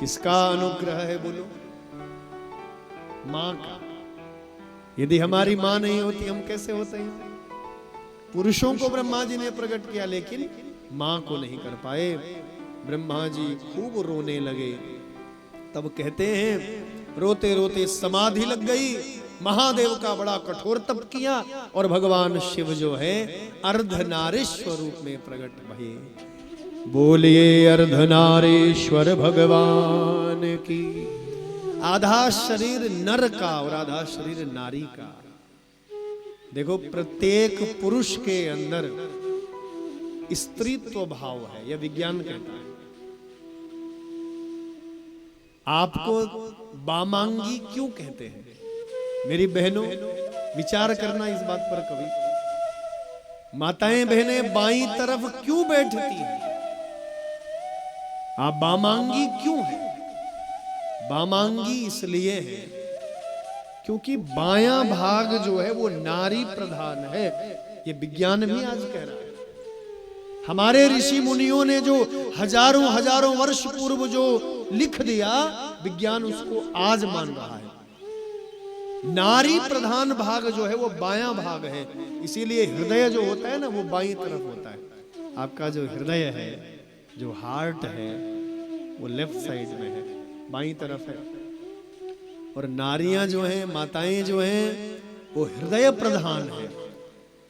किसका अनुग्रह है बोलो? मां का। यदि हमारी मां नहीं होती हम कैसे होते हैं? पुरुषों को ब्रह्मा जी ने प्रकट किया लेकिन मां को नहीं कर पाए। ब्रह्मा जी खूब रोने लगे। तब कहते हैं रोते रोते समाधि लग गई। महादेव का बड़ा कठोर तप किया और भगवान शिव जो है अर्धनारीश्वर रूप में प्रकट भये। बोलिए अर्धनारीश्वर भगवान की। आधा शरीर नर का और आधा शरीर नारी का। देखो प्रत्येक पुरुष के अंदर स्त्रीत्व भाव है, यह विज्ञान कहता है। आपको वामांगी क्यों कहते हैं? मेरी बहनों विचार करना इस बात पर कभी। माताएं बहनें बाईं तरफ क्यों बैठती हैं? आप वामांगी क्यों हैं? वामांगी इसलिए है क्योंकि बायां भाग जो है वो नारी प्रधान है। ये विज्ञान भी आज कह रहा है। हमारे ऋषि मुनियों ने जो हजारों हजारों वर्ष पूर्व जो लिख दिया, विज्ञान उसको आज मान रहा है। नारी प्रधान भाग जो है वो बायां भाग है। इसीलिए हृदय जो होता है ना वो बाईं तरफ होता है। आपका जो हृदय है, जो हार्ट है, वो लेफ्ट साइड में है, बाईं तरफ है। और नारियां जो हैं, माताएं जो हैं, वो हृदय प्रधान है।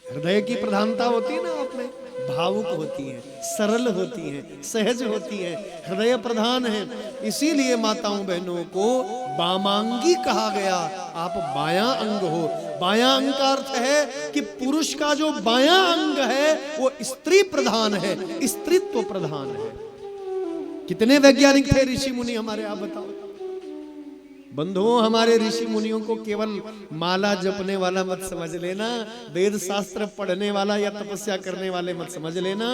हृदय की प्रधानता होती है ना, आप में भावुक होती हैं, सरल होती हैं, सहज होती हैं, हृदय प्रधान है। इसीलिए माताओं बहनों को वामांगी कहा गया। आप बायां अंग हो। बायां अंग का अर्थ है कि पुरुष का जो बायां अंग है वो स्त्री प्रधान है, स्त्रीत्व प्रधान है। कितने वैज्ञानिक थे ऋषि मुनि हमारे, आप बताओ। बंधुओं, हमारे ऋषि मुनियों को केवल माला जपने वाला मत समझ लेना, वेद शास्त्र पढ़ने वाला या तपस्या करने वाले मत समझ लेना।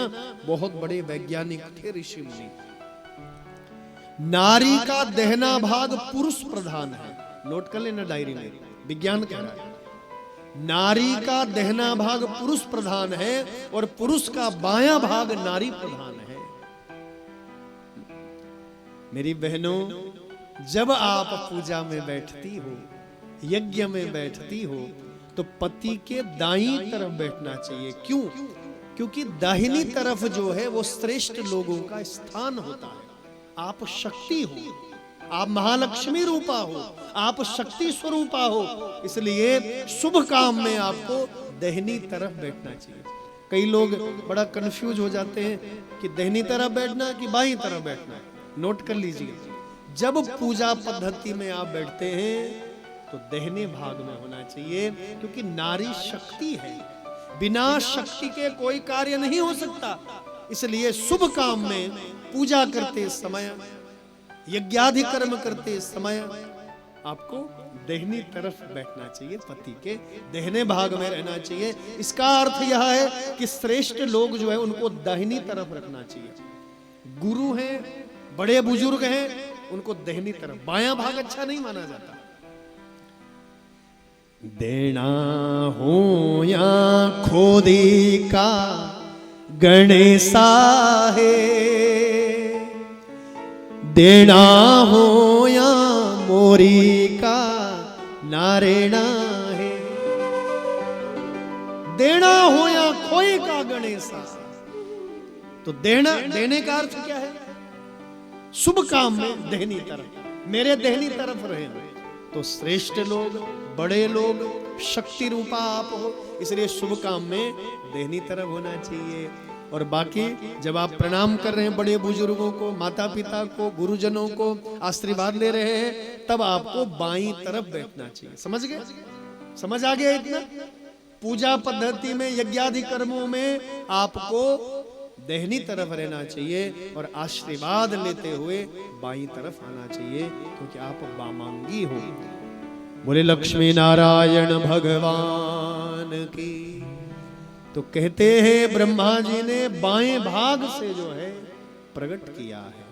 बहुत बड़े वैज्ञानिक थे ऋषि मुनि। नारी का दहना भाग पुरुष प्रधान है। नोट कर लेना डायरी में, विज्ञान कह रहा है। नारी का दहना भाग पुरुष प्रधान है और पुरुष का बायां भाग नारी प्रधान है। मेरी बहनों, जब आप पूजा में बैठती हो, यज्ञ में बैठती हो, तो पति के दाईं तरफ बैठना चाहिए। क्यों? क्योंकि दाहिनी तरफ जो है वो श्रेष्ठ लोगों का स्थान होता है। आप शक्ति हो, आप महालक्ष्मी रूपा हो, आप शक्ति स्वरूपा हो। इसलिए शुभ काम में आपको दाहिनी तरफ बैठना चाहिए। कई लोग बड़ा कंफ्यूज हो जाते हैं कि दाहिनी तरफ बैठना कि बाईं तरफ बैठना। नोट कर लीजिए, जब पूजा पद्धति में आप बैठते हैं तो दाहिने भाग में होना चाहिए, क्योंकि नारी शक्ति है। बिना शक्ति के कोई कार्य नहीं हो सकता। इसलिए शुभ काम में पूजा करते समय, यज्ञादि कर्म करते समय आपको दाहिनी तरफ बैठना चाहिए, पति के दाहिने भाग में रहना चाहिए। इसका अर्थ यह है कि श्रेष्ठ लोग जो है उनको दाहिनी तरफ रखना चाहिए। गुरु हैं, बड़े बुजुर्ग हैं, उनको दाहिनी तरफ, बायां भाग अच्छा नहीं माना जाता। देना हो या खोदी का गणेशा है, देना हो या मोरी का नारायणा है। देना हो या खोए का गणेशा, तो देना, देने का अर्थ क्या है? शुभ काम में दाहिनी तरफ, मेरे दाहिनी तरफ रहे तो श्रेष्ठ लोग, बड़े लोग, शक्ति रूपा आप हो। इसलिए शुभ काम में दाहिनी तरफ होना चाहिए। और बाकी जब आप प्रणाम कर रहे हैं बड़े बुजुर्गों को, माता पिता को, गुरुजनों को आशीर्वाद ले रहे हैं, तब आपको बाईं तरफ बैठना चाहिए। समझ गए? समझ आ गया इतना? पूजा पद्धति में, यज्ञादि कर्मों में आपको दाहिनी तरफ रहना चाहिए और आशीर्वाद लेते हुए बाईं तरफ आना चाहिए, क्योंकि आप वामांगी हो। बोले लक्ष्मी नारायण भगवान की। तो कहते हैं ब्रह्मा जी ने बाएं भाग से जो है प्रकट किया है।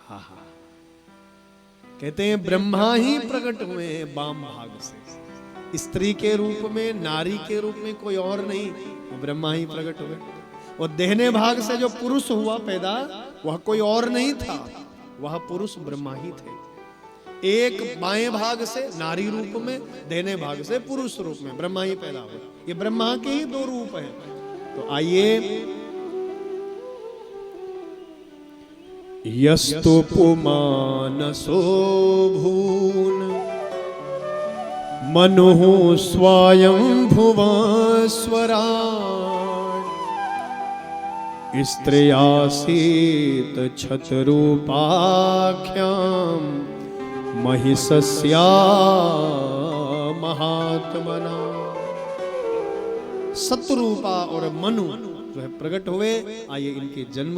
हा हा, कहते हैं ब्रह्मा ही प्रकट हुए हैं वाम भाग से। स्त्री के रूप में, नारी के रूप में कोई और नहीं, वो ब्रह्मा ही प्रकट हुए। और दाहिने भाग से जो पुरुष हुआ पैदा, वह कोई और नहीं था, वह पुरुष ब्रह्मा ही थे। एक बाएं भाग से नारी रूप में, दाहिने भाग से पुरुष रूप में ब्रह्मा ही पैदा हुए। ये ब्रह्मा के ही दो रूप हैं। तो आइए, यस्तु पुमानसो भून मनुः स्वयं भुवा स्वराट स्त्रियासीत छतरूपाख्याम महिषस्या महात्मना। सतरूपा और मनु जो है प्रकट हुए। आइए इनके जन्म